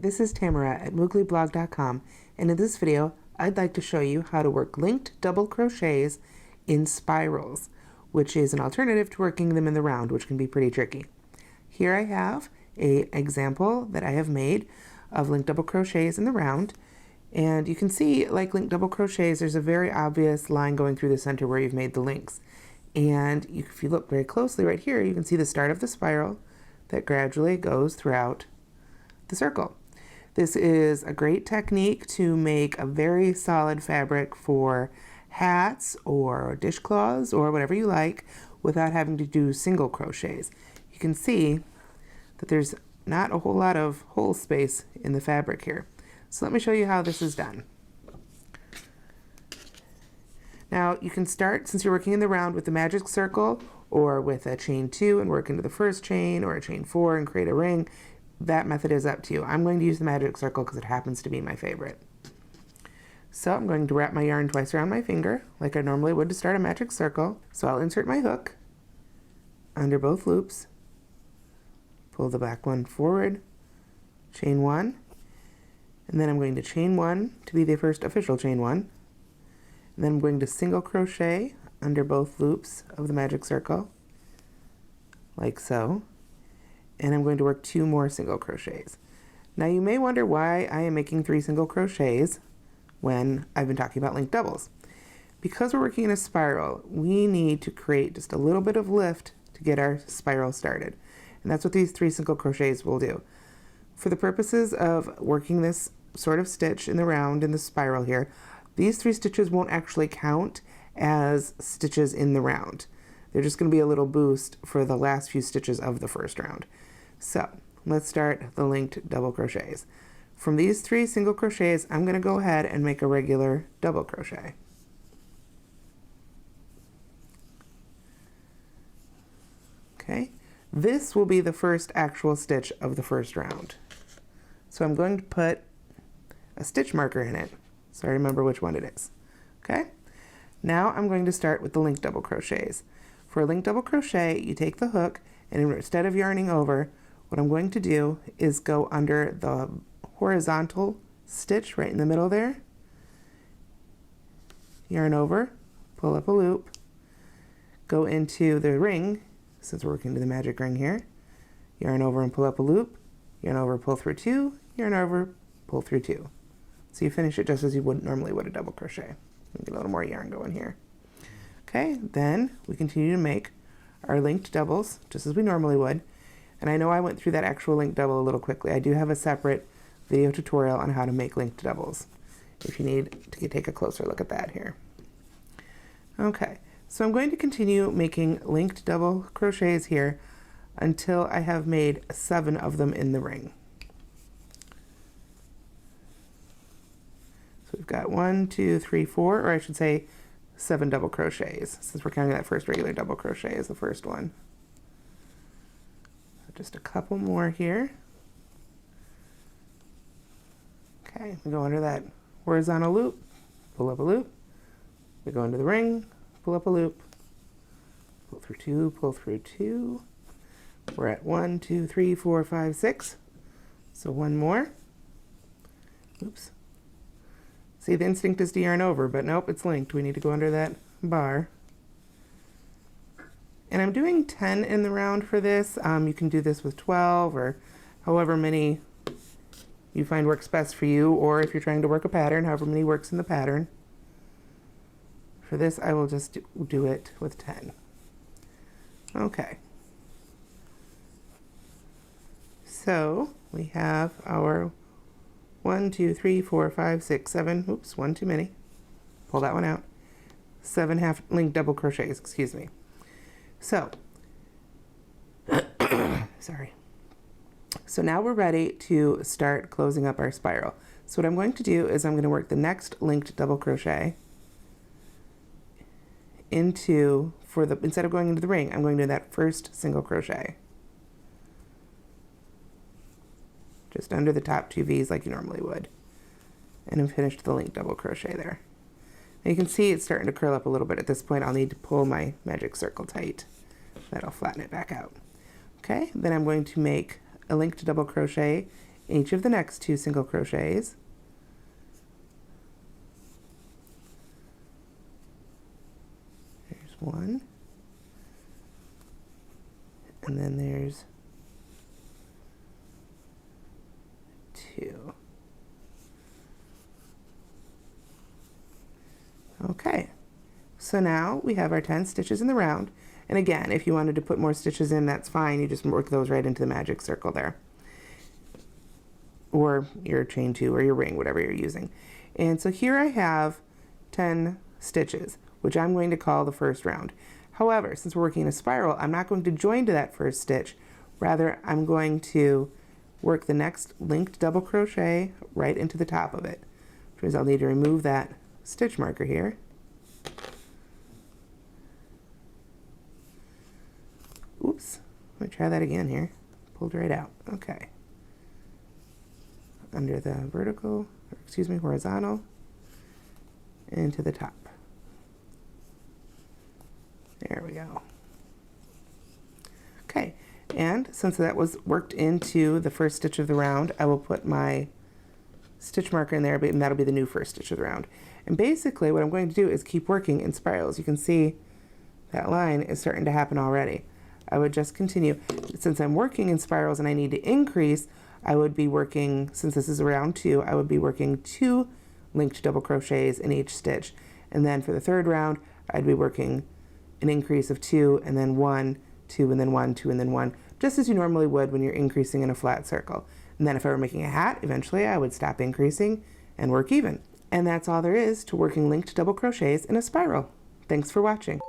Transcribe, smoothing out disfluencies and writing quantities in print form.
this is Tamara at mooglyblog.com, and in this video I'd like to show you how to work linked double crochets in spirals, which is an alternative to working them in the round, which can be pretty tricky. Here I have an example that I have made of linked double crochets in the round, and you can see, like linked double crochets, there's a very obvious line going through the center where you've made the links. And if you look very closely right here, you can see the start of the spiral that gradually goes throughout the circle. This is a great technique to make a very solid fabric for hats or dishcloths or whatever you like without having to do single crochets. You can see that there's not a whole lot of hole space in the fabric here. So let me show you how this is done. Now you can start, since you're working in the round, with the magic circle or with a chain 2 and work into the first chain, or a chain 4 and create a ring. That method is up to you. I'm going to use the magic circle because it happens to be my favorite. So I'm going to wrap my yarn twice around my finger like I normally would to start a magic circle. So I'll insert my hook under both loops, pull the back one forward, chain 1, and then I'm going to chain 1 to be the first official chain 1. And then I'm going to single crochet under both loops of the magic circle, like so. And I'm going to work 2 more single crochets. Now you may wonder why I am making 3 single crochets when I've been talking about linked doubles. Because we're working in a spiral, we need to create just a little bit of lift to get our spiral started. And that's what these 3 single crochets will do. For the purposes of working this sort of stitch in the round in the spiral here, these 3 stitches won't actually count as stitches in the round. They're just going to be a little boost for the last few stitches of the first round. So let's start the linked double crochets. From these 3 single crochets, I'm going to go ahead and make a regular double crochet. Okay, this will be the first actual stitch of the first round. So I'm going to put a stitch marker in it so I remember which one it is. Okay, now I'm going to start with the linked double crochets. For a linked double crochet, you take the hook, and instead of yarning over, what I'm going to do is go under the horizontal stitch right in the middle there, yarn over, pull up a loop, go into the ring, since we're working to the magic ring here, yarn over and pull up a loop, yarn over, pull through 2, yarn over, pull through 2. So you finish it just as you would normally would a double crochet. Get a little more yarn going here. Okay, then we continue to make our linked doubles just as we normally would. And I know I went through that actual linked double a little quickly. I do have a separate video tutorial on how to make linked doubles if you need to take a closer look at that here. Okay, so I'm going to continue making linked double crochets here until I have made 7 of them in the ring. So we've got 1, 2, 3, 4, or I should say 7 double crochets, since we're counting that first regular double crochet as the first one. So just a couple more here. Okay, we go under that horizontal loop, pull up a loop, we go into the ring, pull up a loop, pull through 2, pull through 2. We're at 1, 2, 3, 4, 5, 6. So 1 more. Oops. See, the instinct is to yarn over, but nope, it's linked. We need to go under that bar. And I'm doing 10 in the round for this. You can do this with 12 or however many you find works best for you, or if you're trying to work a pattern, however many works in the pattern. For this, I will just do it with 10. Okay. So we have our 1, 2, 3, 4, 5, 6, 7, oops, 1 too many. Pull that one out. 7 half linked double crochets, excuse me. So, sorry. So now we're ready to start closing up our spiral. So what I'm going to do is I'm going to work the next linked double crochet into, instead of going into the ring, I'm going to do that first single crochet. Just under the top 2 V's like you normally would. And I've finished the linked double crochet there. And you can see it's starting to curl up a little bit. At this point I'll need to pull my magic circle tight. That'll flatten it back out. Okay, then I'm going to make a linked double crochet in each of the next 2 single crochets. There's 1, and then there's 2. Okay, so now we have our 10 stitches in the round, and again, if you wanted to put more stitches in, that's fine. You just work those right into the magic circle there, or your chain 2 or your ring, whatever you're using. And so here I have 10 stitches, which I'm going to call the first round. However, since we're working in a spiral, I'm not going to join to that first stitch. Rather, I'm going to work the next linked double crochet right into the top of it, which means I'll need to remove that stitch marker here. Oops, let me try that again here. Pulled right out. Okay. Under the vertical, or excuse me, horizontal, into the top. There we go. Okay, and since that was worked into the first stitch of the round, I will put my stitch marker in there, and that'll be the new first stitch of the round. And basically what I'm going to do is keep working in spirals. You can see that line is starting to happen already. I would just continue. Since I'm working in spirals and I need to increase, I would be working, since this is round 2, I would be working 2 linked double crochets in each stitch. And then for the third round, I'd be working an increase of 2, and then 1, 2, and then 1, 2, and then 1, just as you normally would when you're increasing in a flat circle. And then if I were making a hat, eventually I would stop increasing and work even. And that's all there is to working linked double crochets in a spiral. Thanks for watching.